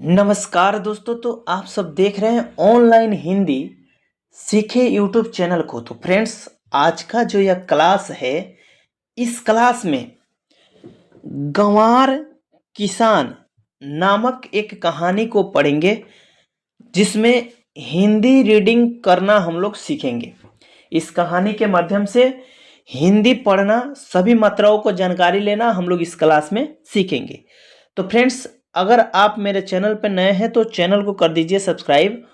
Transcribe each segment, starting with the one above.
नमस्कार दोस्तों। तो आप सब देख रहे हैं ऑनलाइन हिंदी सीखे यूट्यूब चैनल को। तो फ्रेंड्स, आज का जो यह क्लास है, इस क्लास में गंवार किसान नामक एक कहानी को पढ़ेंगे, जिसमें हिंदी रीडिंग करना हम लोग सीखेंगे। इस कहानी के माध्यम से हिंदी पढ़ना, सभी मात्राओं को जानकारी लेना हम लोग इस क्लास में सीखेंगे। तो फ्रेंड्स, अगर आप मेरे चैनल पर नए हैं तो चैनल को कर दीजिए सब्सक्राइब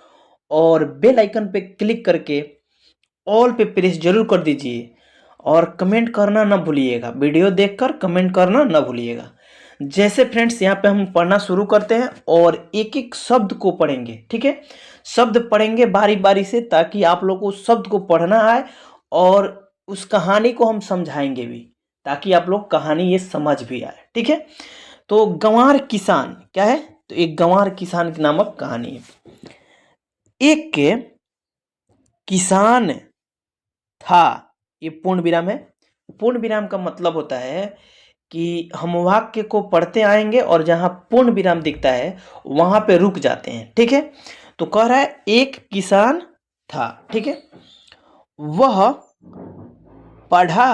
और बेल आइकन पे क्लिक करके ऑल पे प्रेस जरूर कर दीजिए और कमेंट करना ना भूलिएगा। वीडियो देखकर कमेंट करना ना भूलिएगा। जैसे फ्रेंड्स, यहाँ पे हम पढ़ना शुरू करते हैं और एक एक शब्द को पढ़ेंगे। ठीक है, शब्द पढ़ेंगे बारी बारी से, ताकि आप लोग को उस शब्द को पढ़ना आए और उस कहानी को हम समझाएंगे भी, ताकि आप लोग कहानी ये समझ भी आए। ठीक है, तो गंवार किसान क्या है? तो एक गंवार किसान की नामक कहानी है। एक किसान था, ये पूर्ण विराम है। पूर्ण विराम का मतलब होता है कि हम वाक्य को पढ़ते आएंगे और जहां पूर्ण विराम दिखता है वहां पे रुक जाते हैं। ठीक है, तो कह रहा है एक किसान था। ठीक है, वह पढ़ा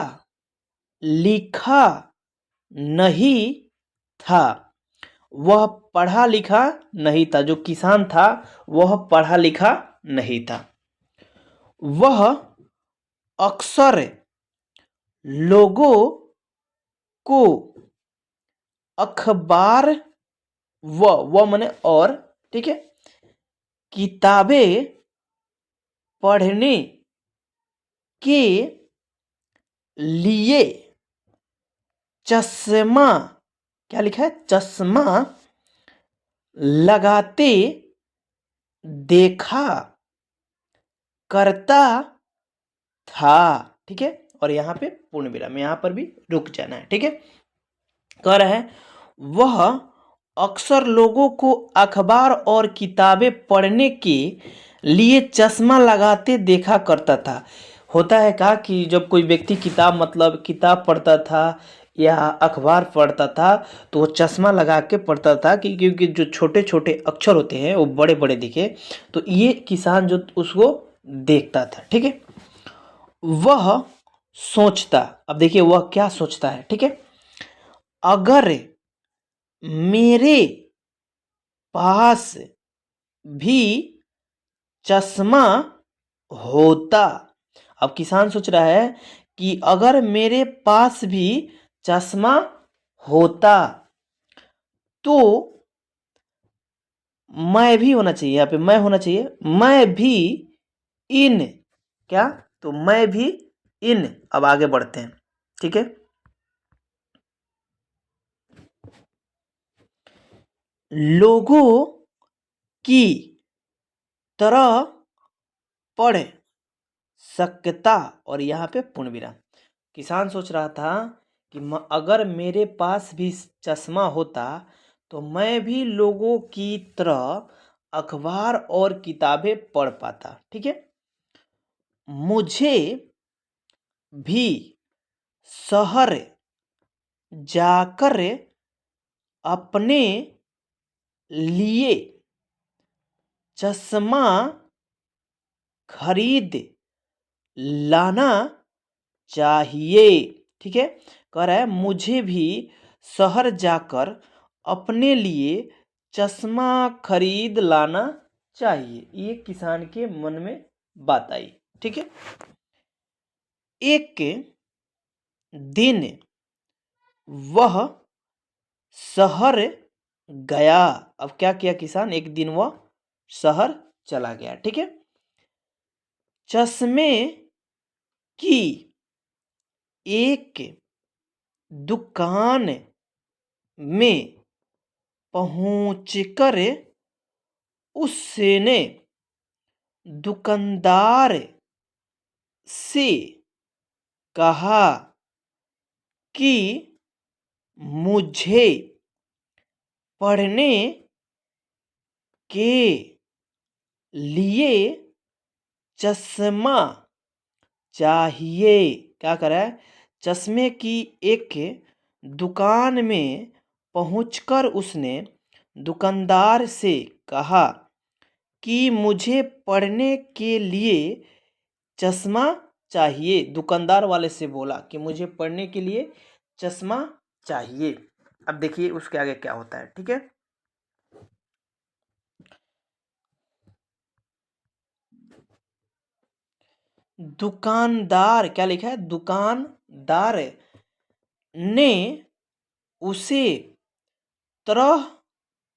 लिखा नहीं था। वह पढ़ा लिखा नहीं था। जो किसान था वह पढ़ा लिखा नहीं था। वह अक्सर लोगों को अखबार व माने और, ठीक है, किताबें पढ़ने के लिए चश्मा, क्या लिखा है? चश्मा लगाते देखा करता था। ठीक है, और यहाँ पे पूर्ण विराम, यहाँ पर भी रुक जाना है। ठीक है, कह रहा है वह अक्सर लोगों को अखबार और किताबें पढ़ने के लिए चश्मा लगाते देखा करता था। होता है क्या कि जब कोई व्यक्ति किताब पढ़ता था या अखबार पढ़ता था, तो वो चश्मा लगा के पढ़ता था कि क्योंकि जो छोटे छोटे अक्षर होते हैं वो बड़े बड़े दिखे। तो ये किसान जो उसको देखता था। ठीक है, वह सोचता, अब देखिए वह क्या सोचता है। ठीक है, अगर मेरे पास भी चश्मा होता। अब किसान सोच रहा है कि अगर मेरे पास भी चश्मा होता तो मैं भी होना चाहिए, यहाँ पे मैं होना चाहिए, मैं भी इन, क्या? तो मैं भी इन, अब आगे बढ़ते हैं। ठीक है, लोगों की तरह पढ़ सकता, और यहाँ पे पूर्ण विराम। किसान सोच रहा था कि अगर मेरे पास भी चश्मा होता तो मैं भी लोगों की तरह अखबार और किताबें पढ़ पाता। ठीक है, मुझे भी शहर जाकर अपने लिए चश्मा खरीद लाना चाहिए। ठीक है, कह रहा है मुझे भी शहर जाकर अपने लिए चश्मा खरीद लाना चाहिए। ये किसान के मन में बात आई। ठीक है, एक दिन वह शहर गया। अब क्या किया किसान? एक दिन वह शहर चला गया। ठीक है, चश्मे की एक दुकान में पहुंचकर उसने दुकानदार से कहा कि मुझे पढ़ने के लिए चश्मा चाहिए। क्या करा है? चश्मे की एक दुकान में पहुंचकर उसने दुकानदार से कहा कि मुझे पढ़ने के लिए चश्मा चाहिए। दुकानदार वाले से बोला कि मुझे पढ़ने के लिए चश्मा चाहिए। अब देखिए उसके आगे क्या होता है, ठीक है। दुकानदार, क्या लिखा है, दुकानदार ने उसे तरह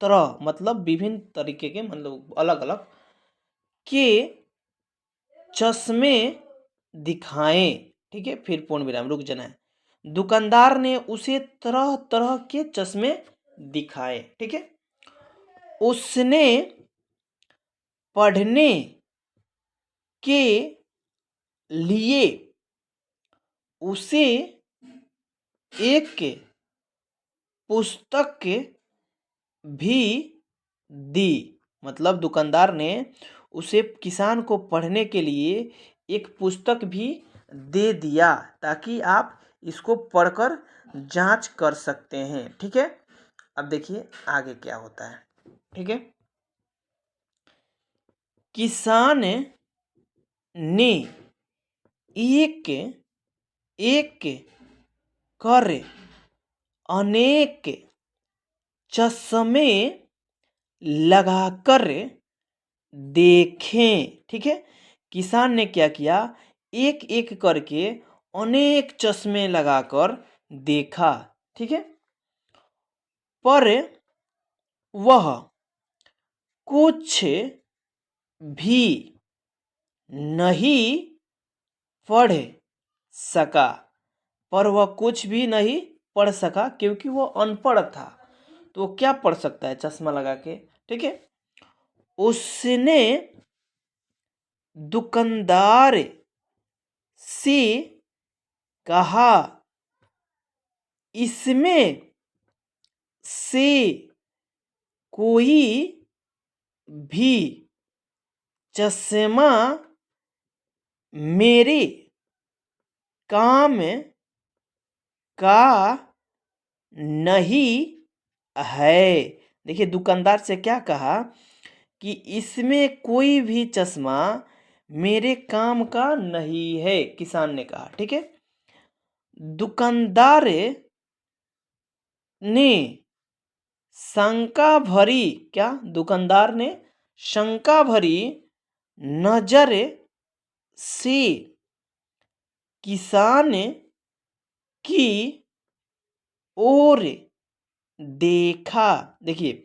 तरह मतलब विभिन्न तरीके के, मतलब अलग अलग के चश्मे दिखाए, ठीक है। फिर पूर्ण विराम, रुक जाना है। दुकानदार ने उसे तरह तरह के चश्मे दिखाए, ठीक है। उसने पढ़ने के लिए उसे एक पुस्तक भी दी। मतलब दुकानदार ने उसे, किसान को पढ़ने के लिए एक पुस्तक भी दे दिया ताकि आप इसको पढ़कर जांच कर सकते हैं, ठीक है। अब देखिए आगे क्या होता है, ठीक है। किसान ने एक एक कर अनेक चश्मे लगाकर देखें, ठीक है। किसान ने क्या किया, एक एक करके अनेक चश्मे लगाकर देखा, ठीक है। पर वह कुछ भी नहीं पढ़ सका। पर वह कुछ भी नहीं पढ़ सका क्योंकि वो अनपढ़ था। तो वो क्या पढ़ सकता है चश्मा लगा के, ठीक है। उसने दुकानदार से कहा, इसमें से कोई भी चश्मा मेरे काम का नहीं है। देखिए दुकानदार से क्या कहा कि इसमें कोई भी चश्मा मेरे काम का नहीं है, किसान ने कहा, ठीक है। दुकानदार ने शंका भरी, क्या, दुकानदार ने शंका भरी नजर से किसान की ओर देखा। देखिए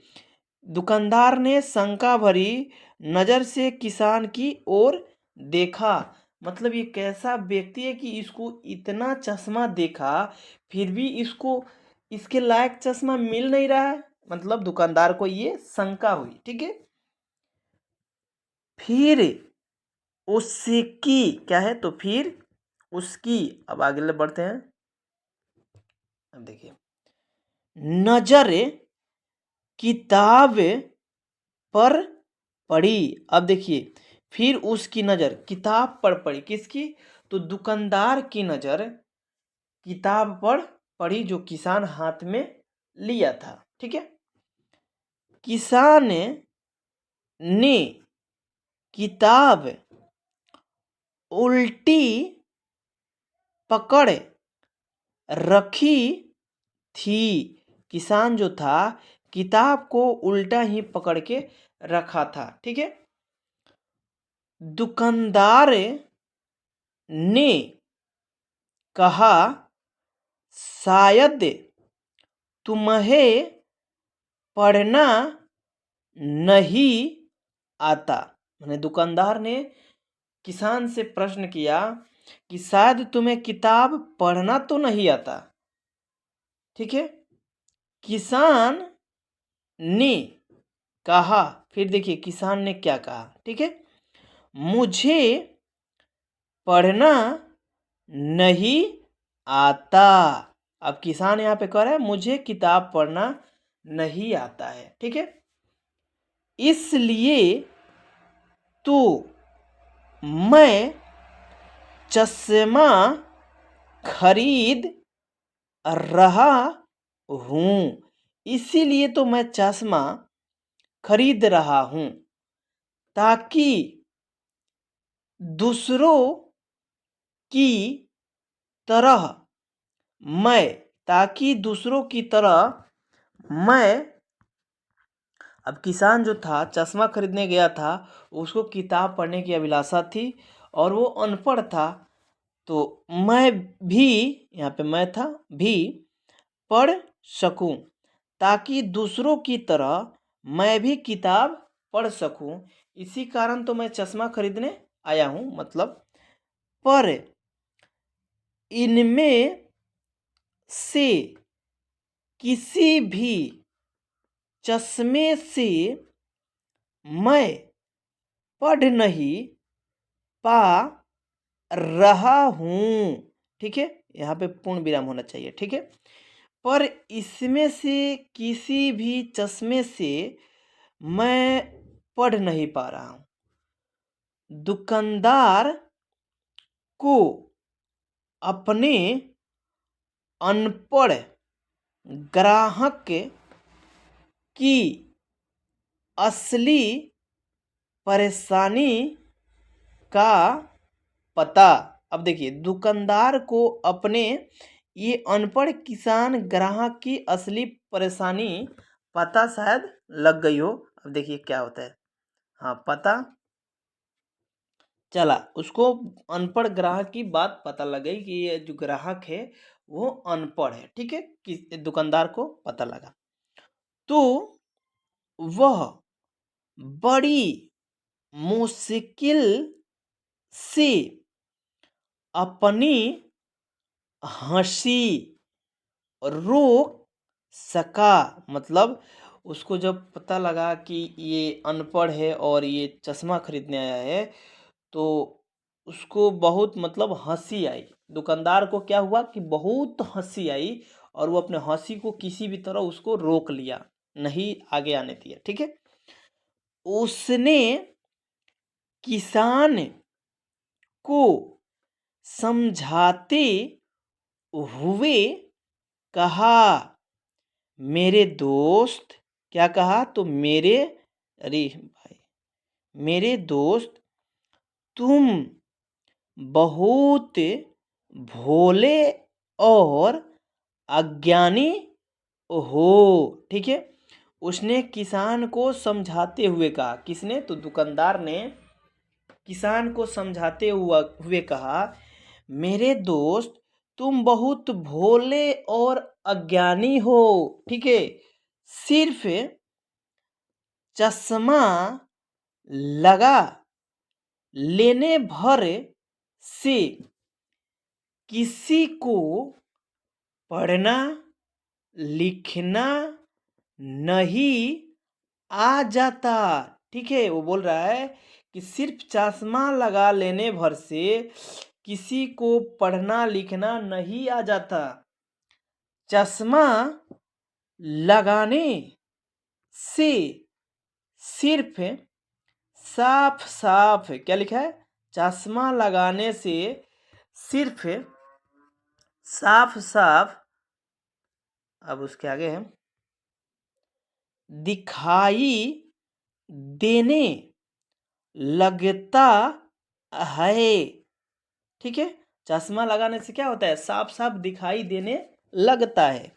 दुकानदार ने शंका भरी नजर से किसान की ओर देखा। मतलब ये कैसा व्यक्ति है कि इसको इतना चश्मा देखा फिर भी इसको इसके लायक चश्मा मिल नहीं रहा है। मतलब दुकानदार को ये शंका हुई, ठीक है। फिर उसकी, क्या है, तो फिर उसकी, अब आगे बढ़ते हैं। अब देखिए नजर किताब पर पड़ी। अब देखिए फिर उसकी नजर किताब पर पड़ी, किसकी, तो दुकानदार की नजर किताब पर पड़ी जो किसान हाथ में लिया था, ठीक है। किसान ने किताब उल्टी पकड़ रखी थी। किसान जो था किताब को उल्टा ही पकड़ के रखा था, ठीक है। दुकानदार ने कहा, शायद तुम्हें पढ़ना नहीं आता। मैंने दुकानदार ने किसान से प्रश्न किया कि शायद तुम्हें किताब पढ़ना तो नहीं आता, ठीक है। किसान ने कहा, फिर देखिए किसान ने क्या कहा, ठीक है, मुझे पढ़ना नहीं आता। अब किसान यहाँ पे कह रहा है मुझे किताब पढ़ना नहीं आता है, ठीक है। इसलिए तो मैं चश्मा खरीद रहा हूँ। इसीलिए तो मैं चश्मा खरीद रहा हूँ ताकि दूसरों की तरह मैं ताकि दूसरों की तरह मैं अब किसान जो था चश्मा खरीदने गया था, उसको किताब पढ़ने की अभिलाषा थी और वो अनपढ़ था। तो मैं भी, यहाँ पे मैं था भी, पढ़ सकूं ताकि दूसरों की तरह मैं भी किताब पढ़ सकूं, इसी कारण तो मैं चश्मा खरीदने आया हूं। मतलब पर इनमें से किसी भी चश्मे से मैं पढ़ नहीं पा रहा हूं। ठीक है, यहाँ पे पूर्ण विराम होना चाहिए। ठीक है, पर इसमें से किसी भी चश्मे से मैं पढ़ नहीं पा रहा हूं। दुकानदार को अपने अनपढ़ ग्राहक की असली परेशानी का पता, अब देखिए, दुकानदार को अपने ये अनपढ़ किसान ग्राहक की असली परेशानी पता शायद लग गई हो। अब देखिए क्या होता है। हाँ, पता चला, उसको अनपढ़ ग्राहक की बात पता लग गई कि ये जो ग्राहक है वो अनपढ़ है। ठीक है, कि दुकानदार को पता लगा, तो वह बड़ी मुश्किल से अपनी हंसी रोक सका। मतलब उसको जब पता लगा कि ये अनपढ़ है और ये चश्मा खरीदने आया है, तो उसको बहुत मतलब हंसी आई। दुकानदार को क्या हुआ कि बहुत हंसी आई और वो अपने हंसी को किसी भी तरह उसको रोक लिया, नहीं आगे आने दिया। ठीक है, उसने किसान को समझाते हुए कहा, मेरे दोस्त, क्या कहा, तो मेरे, अरे भाई, मेरे दोस्त, तुम बहुत भोले और अज्ञानी हो। ठीक है, उसने किसान को समझाते हुए कहा, किसने, तो दुकानदार ने किसान को समझाते हुए कहा, मेरे दोस्त, तुम बहुत भोले और अज्ञानी हो। ठीक है, सिर्फ चश्मा लगा लेने भर से किसी को पढ़ना लिखना नहीं आ जाता। ठीक है, वो बोल रहा है कि सिर्फ चश्मा लगा लेने भर से किसी को पढ़ना लिखना नहीं आ जाता। चश्मा लगाने से सिर्फ साफ साफ, क्या लिखा है, चश्मा लगाने से सिर्फ साफ साफ, अब उसके आगे है, दिखाई देने लगता है। ठीक है, चश्मा लगाने से क्या होता है, साफ साफ दिखाई देने लगता है।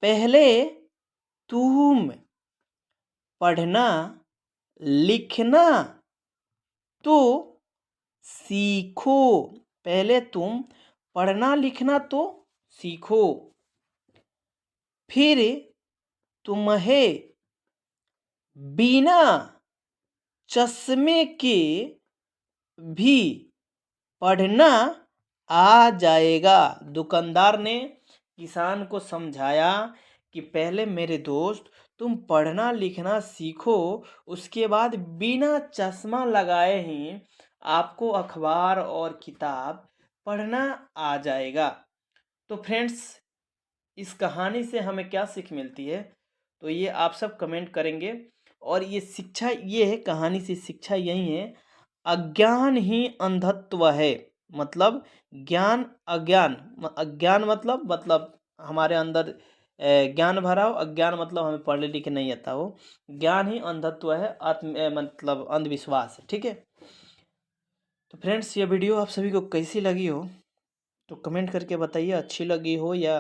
पहले तुम पढ़ना लिखना तो सीखो, पहले तुम पढ़ना लिखना तो सीखो, फिर तुम्हें बिना चश्मे के भी पढ़ना आ जाएगा। दुकानदार ने किसान को समझाया कि पहले मेरे दोस्त, तुम पढ़ना लिखना सीखो, उसके बाद बिना चश्मा लगाए ही आपको अखबार और किताब पढ़ना आ जाएगा। तो फ्रेंड्स, इस कहानी से हमें क्या सीख मिलती है, तो ये आप सब कमेंट करेंगे। और ये शिक्षा ये है, कहानी से शिक्षा यही है, अज्ञान ही अंधत्व है। मतलब ज्ञान अज्ञान, अज्ञान मतलब हमारे अंदर ज्ञान भरा हो, अज्ञान मतलब हमें पढ़ने लिखे नहीं आता हो। ज्ञान ही अंधत्व है, मतलब अंधविश्वास है। ठीक है, तो फ्रेंड्स ये वीडियो आप सभी को कैसी लगी हो तो कमेंट करके बताइए, अच्छी लगी हो या